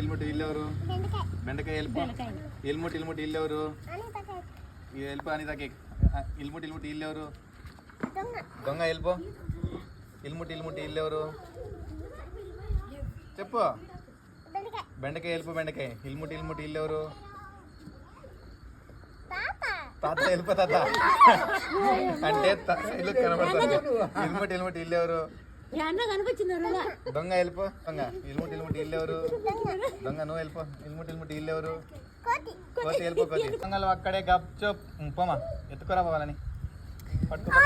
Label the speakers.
Speaker 1: ఇల్ముటి ఇల్లు ఎవరు? బెండకాయ వెళ్ళిపో. ఇల్ముటి ఇల్లు ఎవరు? వెళ్ళిపో అనితకి. ఇల్ముటి ఇల్లు ఎవరు? దొంగ వెళ్ళిపో. ఇల్ముటి ఇల్లు ఎవరు చెప్పు. బెండకాయ వెళ్ళిపో. బెండకాయ. ఇల్ముటి ఇల్లు ఎవరు? తాత వెళ్ళిపో. తాత అంటే ఇల్లు కనబడుతుంది. ఇల్ముటి ఇల్లు ఎవరు? దొంగ వెళ్ళిపో. దొంగ ఇల్ముటి ఇల్లు ఎవరు? దొంగ నువ్వు వెళ్ళిపో. ఇల్ముటి ఇల్లు ఎవరు? కోతి వెళ్ళిపో. కోతి. దొంగలు అక్కడే గప్ చూప్ పోమా ఎత్తుకోరా పోవాలని పట్టుకో.